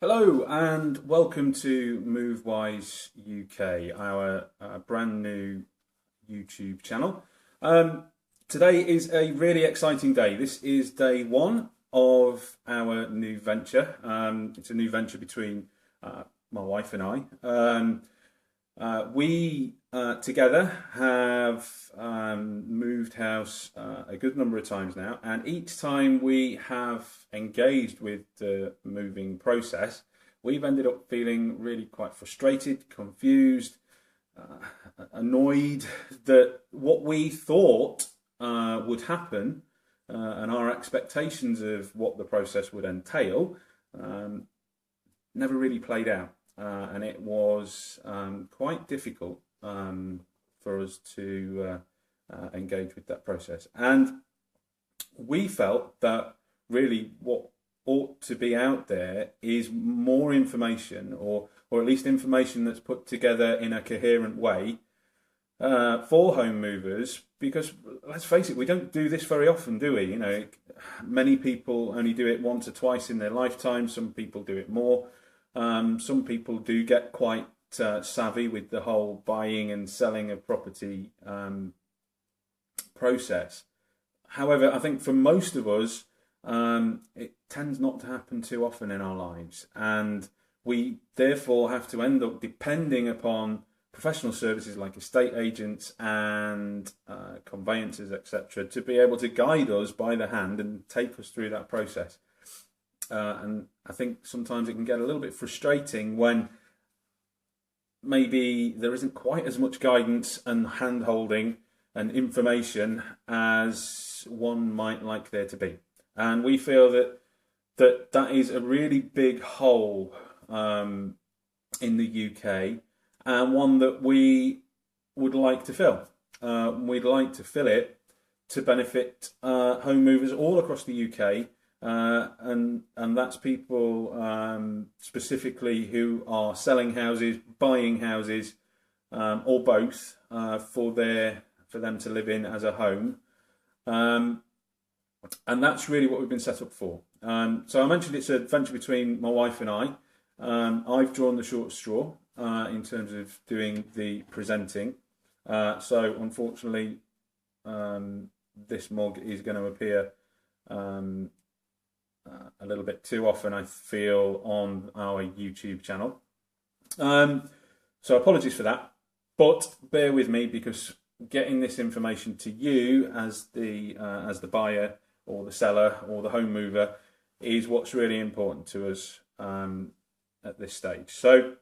Hello and welcome to Movewise UK, our brand new YouTube channel. Today is a really exciting day. This is day one of our new venture. It's a new venture between my wife and I. We together have moved house a good number of times now, and each time we have engaged with the moving process, we've ended up feeling really quite frustrated, confused, annoyed that what we thought would happen and our expectations of what the process would entail never really played out. And it was quite difficult for us to engage with that process. And we felt that really what ought to be out there is more information, or at least information that's put together in a coherent way for home movers, because let's face it, we don't do this very often, do we? You know, many people only do it once or twice in their lifetime. Some people do it more. Some people do get quite savvy with the whole buying and selling of property process. However, I think for most of us, it tends not to happen too often in our lives, and we therefore have to end up depending upon professional services like estate agents and conveyancers, etc., to be able to guide us by the hand and take us through that process. And I think sometimes it can get a little bit frustrating when maybe there isn't quite as much guidance and hand-holding and information as one might like there to be. And we feel that is a really big hole in the UK, and one that we would like to fill. We'd like to fill it to benefit home movers all across the UK. And that's people specifically who are selling houses, buying houses, or both for them to live in as a home, and that's really what we've been set up for. So I mentioned it's a venture between my wife and I. I've drawn the short straw in terms of doing the presenting. So unfortunately, this mug is going to appear a little bit too often, I feel, on our YouTube channel. So apologies for that, but bear with me, because getting this information to you as the buyer or the seller or the home mover is what's really important to us at this stage. So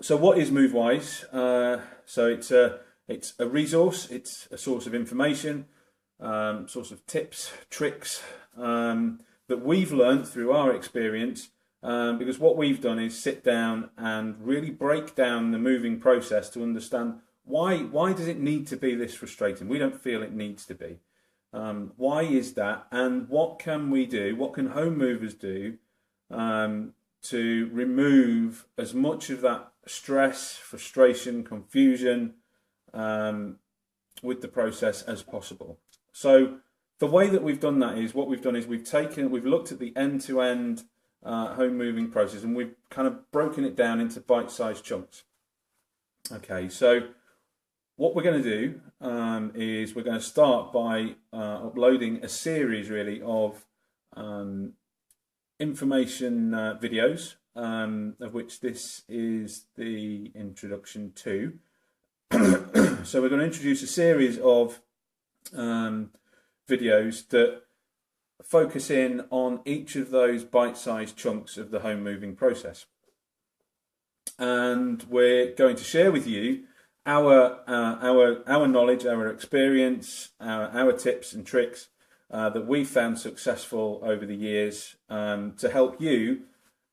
what is Movewise? So it's a resource, it's a source of information, source of tips, tricks, that we've learned through our experience, because what we've done is sit down and really break down the moving process to understand why does it need to be this frustrating. We don't feel it needs to be. Why is that, and what can we do, what can home movers do to remove as much of that stress, frustration, confusion with the process as possible. So the way that we've done that is, we've looked at the end-to-end home moving process, and we've kind of broken it down into bite-sized chunks. Okay, so what we're going to do is we're going to start by uploading a series really of information videos, of which this is the introduction to. So we're going to introduce a series of videos that focus in on each of those bite-sized chunks of the home moving process, and we're going to share with you our knowledge, our experience, our tips and tricks that we've found successful over the years to help you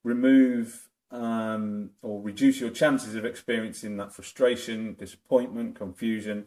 remove or reduce your chances of experiencing that frustration, disappointment, confusion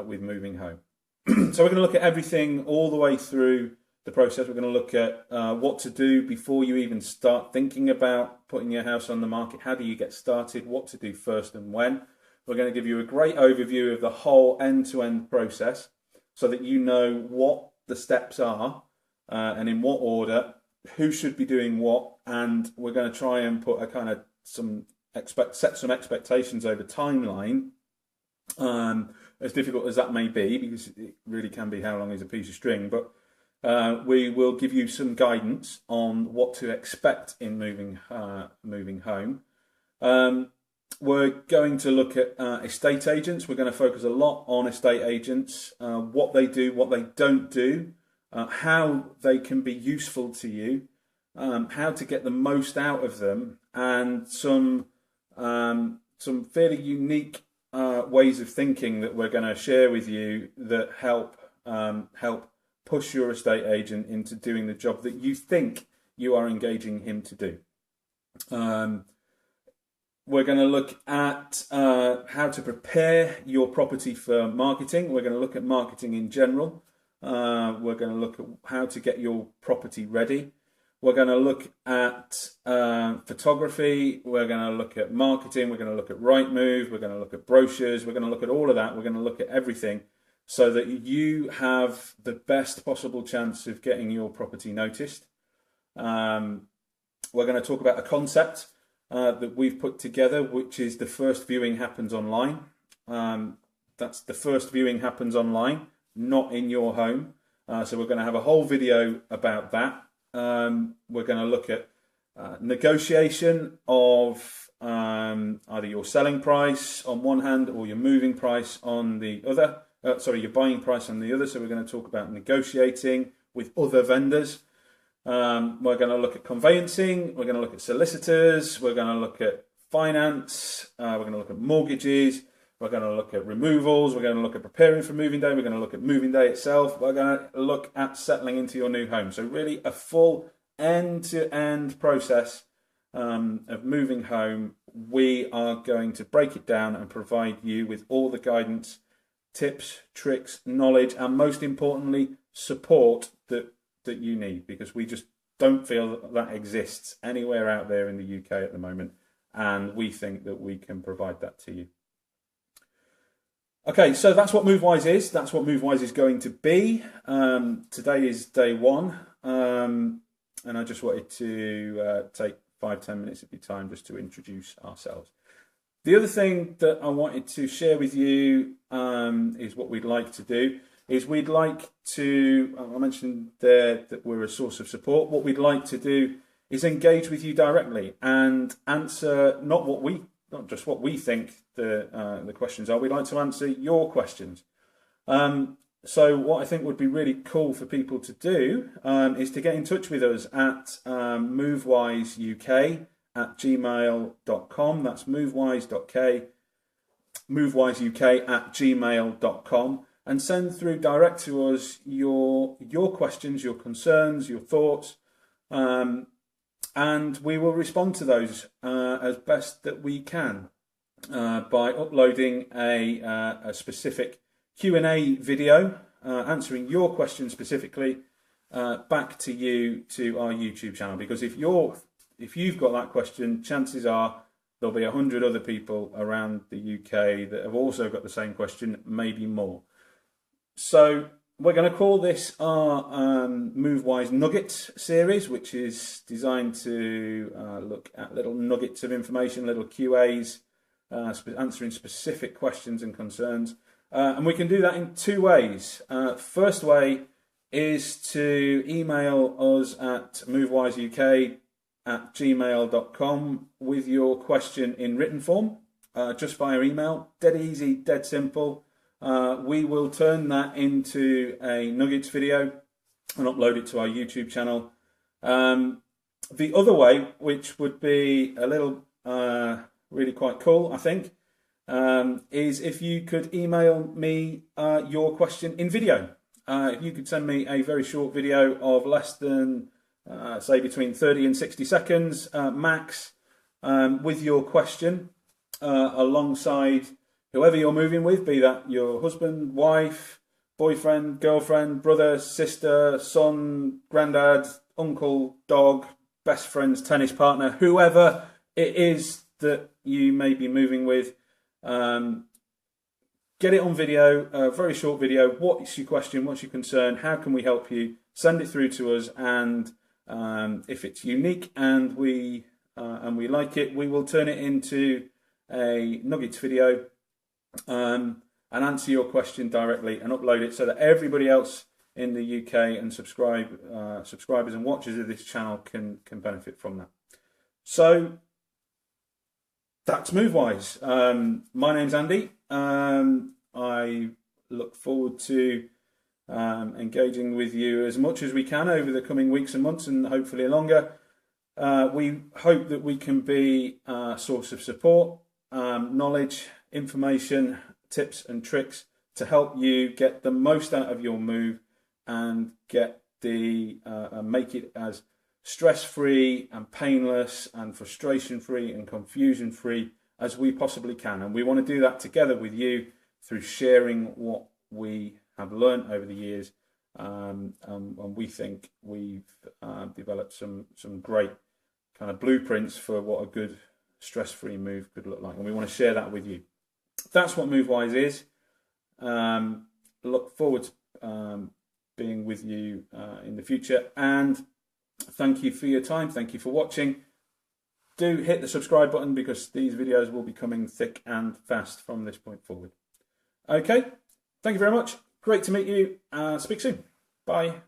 with moving home. So we're going to look at everything all the way through the process. We're going to look at what to do before you even start thinking about putting your house on the market. How do you get started? What to do first and when. We're going to give you a great overview of the whole end-to-end process so that you know what the steps are and in what order, who should be doing what, and we're going to try and put a kind of set some expectations over timeline. As difficult as that may be, because it really can be how long is a piece of string, but we will give you some guidance on what to expect in moving home. We're going to look at estate agents. We're going to focus a lot on estate agents, what they do, what they don't do, how they can be useful to you, how to get the most out of them, and some fairly unique ways of thinking that we're going to share with you that help push your estate agent into doing the job that you think you are engaging him to do. We're going to look at how to prepare your property for marketing. We're going to look at marketing in general. We're going to look at how to get your property ready. We're going to look at photography. We're going to look at marketing. We're going to look at Rightmove. We're going to look at brochures. We're going to look at all of that. We're going to look at everything so that you have the best possible chance of getting your property noticed. We're going to talk about a concept that we've put together, which is the first viewing happens online. That's the first viewing happens online, not in your home. So we're going to have a whole video about that. We're going to look at negotiation of either your selling price on one hand or your moving price on the other. Your buying price on the other. So we're going to talk about negotiating with other vendors. We're going to look at conveyancing. We're going to look at solicitors. We're going to look at finance. We're going to look at mortgages. We're going to look at removals. We're going to look at preparing for moving day. We're going to look at moving day itself. We're going to look at settling into your new home. So really a full end-to-end process of moving home. We are going to break it down and provide you with all the guidance, tips, tricks, knowledge, and most importantly, support that you need, because we just don't feel that exists anywhere out there in the UK at the moment, and we think that we can provide that to you. Okay, so that's what Movewise is. That's what Movewise is going to be. Today is day one, and I just wanted to take 5-10 minutes of your time just to introduce ourselves. The other thing that I wanted to share with you is what we'd like to do. We'd like to, I mentioned there that we're a source of support. What we'd like to do is engage with you directly and answer not just what we think the questions are. We'd like to answer your questions. So what I think would be really cool for people to do is to get in touch with us at movewiseuk@gmail.com. That's movewiseuk@gmail.com. And send through direct to us your questions, your concerns, your thoughts, and we will respond to those as best that we can by uploading a specific Q&A video answering your questions specifically back to you to our YouTube channel. Because if you've got that question, chances are there'll be 100 other people around the UK that have also got the same question, maybe more. So we're going to call this our Movewise Nuggets series, which is designed to look at little nuggets of information, little QAs, answering specific questions and concerns. And we can do that in two ways. First way is to email us at movewiseuk@gmail.com with your question in written form, just via email. Dead easy, dead simple. We will turn that into a Nuggets video and upload it to our YouTube channel. The other way, which would be a little really quite cool, I think, is if you could email me your question in video. If you could send me a very short video of less than, say, between 30 and 60 seconds max, with your question alongside whoever you're moving with, be that your husband, wife, boyfriend, girlfriend, brother, sister, son, granddad, uncle, dog, best friend's tennis partner, whoever it is that you may be moving with. Get it on video, a very short video. What's your question? What's your concern? How can we help you? Send it through to us, and If it's unique and we like it, we will turn it into a nuggets video and answer your question directly and upload it so that everybody else in the UK and subscribers and watchers of this channel can benefit from that. So that's Movewise. My name's Andy. I look forward to engaging with you as much as we can over the coming weeks and months, and hopefully longer. We hope that we can be a source of support, knowledge, information, tips and tricks to help you get the most out of your move and get make it as stress-free and painless and frustration-free and confusion-free as we possibly can. And we want to do that together with you through sharing what we have learned over the years, and we think we've developed some great kind of blueprints for what a good stress-free move could look like, and we want to share that with you. That's what Movewise is. Look forward to being with you in the future, and thank you for your time. Thank you for watching. Do hit the subscribe button because these videos will be coming thick and fast from this point forward. Okay, thank you very much. Great to meet you. Speak soon. Bye.